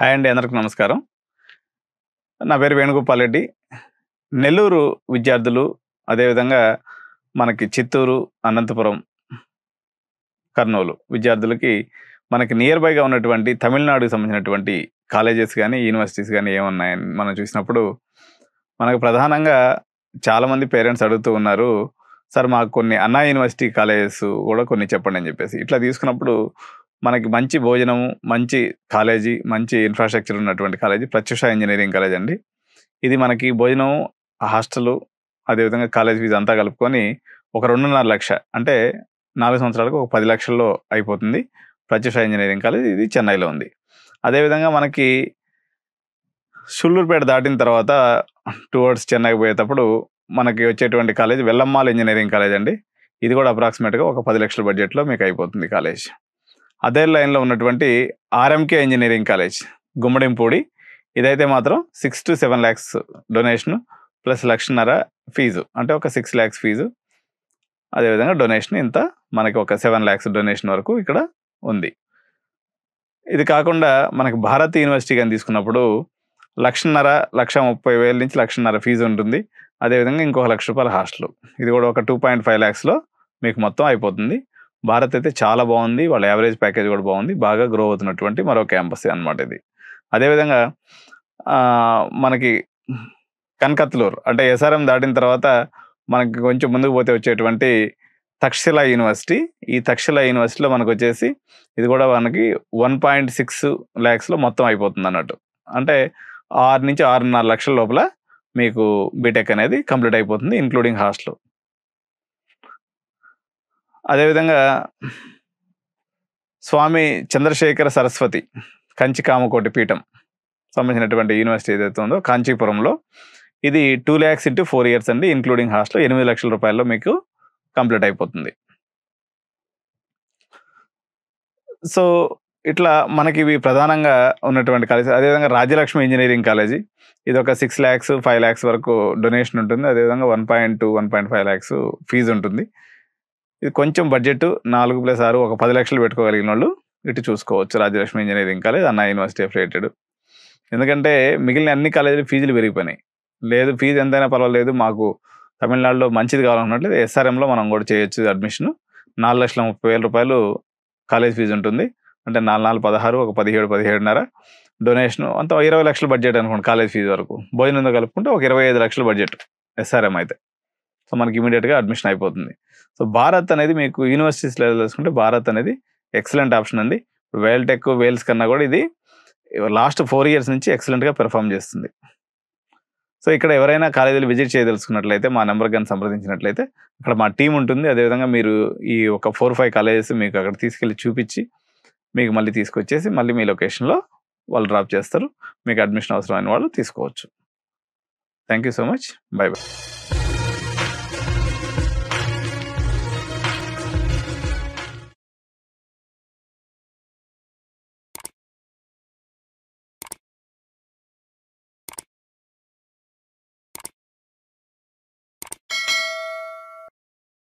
Hi అండి, అందరికి నమస్కారం. నా పేరు వేణుగోపాల్ రెడ్డి. నెల్లూరు విద్యార్థులు, అదేవిధంగా మనకి చిత్తూరు, అనంతపురం, కర్నూలు విద్యార్థులకి మనకి నియర్ బైగా ఉన్నటువంటి తమిళనాడుకి సంబంధించినటువంటి కాలేజెస్ కానీ, యూనివర్సిటీస్ కానీ ఏమున్నాయని మనం చూసినప్పుడు, మనకు ప్రధానంగా చాలామంది పేరెంట్స్ అడుగుతూ ఉన్నారు, సార్ మాకు కొన్ని అన్నా యూనివర్సిటీ కాలేజెస్ కూడా కొన్ని చెప్పండి అని చెప్పేసి. ఇట్లా తీసుకున్నప్పుడు మనకి మంచి భోజనము, మంచి కాలేజీ, మంచి ఇన్ఫ్రాస్ట్రక్చర్ ఉన్నటువంటి కాలేజీ ప్రత్యూష ఇంజనీరింగ్ కాలేజ్ అండి. ఇది మనకి భోజనం, హాస్టలు, అదేవిధంగా కాలేజ్ ఫీజు అంతా కలుపుకొని ఒక 2.5 లక్ష, అంటే 4 సంవత్సరాలకు ఒక 10 లక్షల్లో అయిపోతుంది. ప్రత్యూష ఇంజనీరింగ్ కాలేజ్ ఇది చెన్నైలో ఉంది. అదేవిధంగా మనకి షుల్లూరుపేట దాటిన తర్వాత టువర్డ్స్ చెన్నైకి పోయేటప్పుడు మనకి వచ్చేటువంటి కాలేజ్ వెల్లమ్మాల్ ఇంజనీరింగ్ కాలేజ్ అండి. ఇది కూడా అప్రాక్సిమేట్గా ఒక 10 లక్షల బడ్జెట్లో మీకు అయిపోతుంది కాలేజ్. అదే లైన్లో ఉన్నటువంటి ఆర్ఎంకే ఇంజనీరింగ్ కాలేజ్ గుమ్మడింపూడి, ఇదైతే మాత్రం 6 to 7 lakhs డొనేషన్ ప్లస్ 1.5 లక్ష ఫీజు, అంటే ఒక 6 lakhs ఫీజు. అదేవిధంగా డొనేషన్ ఇంత మనకి ఒక 7 lakhs డొనేషన్ వరకు ఇక్కడ ఉంది. ఇది కాకుండా మనకి భారత్ యూనివర్సిటీ కానీ తీసుకున్నప్పుడు 1.5 లక్ష, 1,30,000 నుంచి 1.5 లక్ష ఫీజు ఉంటుంది. అదేవిధంగా ఇంకొక ₹1,00,000 హాస్టల్, ఇది కూడా ఒక 2.5 lakhsలో మీకు మొత్తం అయిపోతుంది. భారత్ అయితే చాలా బాగుంది, వాళ్ళ యావరేజ్ ప్యాకేజ్ కూడా బాగుంది, బాగా గ్రో అవుతున్నటువంటి మరో క్యాంపస్ అనమాట ఇది. అదేవిధంగా మనకి కనకత్లూరు, అంటే ఎస్ఆర్ఎం దాటిన తర్వాత మనకి కొంచెం ముందుకు పోతే వచ్చేటువంటి తక్షశిల యూనివర్సిటీ. ఈ తక్షశిల యూనివర్సిటీలో మనకు వచ్చేసి ఇది కూడా మనకి 1.6 lakhsలో మొత్తం అయిపోతుంది అన్నట్టు. అంటే 6 నుంచి 6.5 లక్షల లోపల మీకు బీటెక్ అనేది కంప్లీట్ అయిపోతుంది, ఇంక్లూడింగ్ హాస్టల్. అదేవిధంగా స్వామి చంద్రశేఖర సరస్వతి కంచి కామకోటి పీఠం సంబంధించినటువంటి యూనివర్సిటీ ఏదైతే ఉందో కాంచీపురంలో, ఇది 2 lakhs into 4 years అండి, ఇంక్లూడింగ్ హాస్టల్. 8 లక్షల రూపాయల్లో మీకు కంప్లీట్ అయిపోతుంది. సో ఇట్లా మనకి ఇవి ప్రధానంగా ఉన్నటువంటి కాలేజ్. అదేవిధంగా రాజ్యలక్ష్మి ఇంజనీరింగ్ కాలేజీ, ఇది ఒక 6 lakhs, 5 lakhs వరకు డొనేషన్ ఉంటుంది. అదేవిధంగా 1.2, 1.5 lakhs ఫీజు ఉంటుంది. ఇది కొంచెం బడ్జెట్ 4+6 ఒక 10 లక్షలు పెట్టుకోగలిగిన వాళ్ళు ఇటు చూసుకోవచ్చు. రాజ్యలక్ష్మి ఇంజనీరింగ్ కాలేజ్ అన్నా యూనివర్సిటీ అఫిలియేటెడ్. ఎందుకంటే మిగిలిన అన్ని కాలేజీలు ఫీజులు పెరిగిపోయినాయి. లేదు ఫీజు ఎంతైనా పర్వాలేదు, మాకు తమిళనాడులో మంచిది కావాలన్నట్లయితే ఎస్ఆర్ఎంలో మనం కూడా చేయొచ్చు అడ్మిషన్. 4,30,000 కాలేజ్ ఫీజు ఉంటుంది. అంటే 4, 16, ఒక 17, 17.5 డొనేషన్, అంత 20 లక్షల బడ్జెట్ అనుకోండి కాలేజ్ ఫీజు వరకు. భోజనంతో కలుపుకుంటే ఒక 25 లక్షల బడ్జెట్ ఎస్ఆర్ఎం అయితే. సో మనకి ఇమీడియట్గా అడ్మిషన్ అయిపోతుంది. సో భారత్ అనేది మీకు యూనివర్సిటీస్ లెవెల్ తీసుకుంటే భారత్ అనేది ఎక్సలెంట్ ఆప్షన్ అండి. వేల్టెక్, వేల్స్ కన్నా కూడా ఇది లాస్ట్ 4 years నుంచి ఎక్సలెంట్గా పెర్ఫామ్ చేస్తుంది. సో ఇక్కడ ఎవరైనా కాలేజీలు విజిట్ చేయదలుచుకున్నట్లయితే మా నెంబర్ కానీ సంప్రదించినట్లయితే అక్కడ మా టీం ఉంటుంది. అదేవిధంగా మీరు ఈ ఒక 4-5 కాలేజెస్ మీకు అక్కడ తీసుకెళ్ళి చూపించి మీకు మళ్ళీ తీసుకొచ్చేసి మళ్ళీ మీ లొకేషన్లో వాళ్ళు డ్రాప్ చేస్తారు. మీకు అడ్మిషన్ అవసరమైన వాళ్ళు తీసుకోవచ్చు. Thank you so much. By by.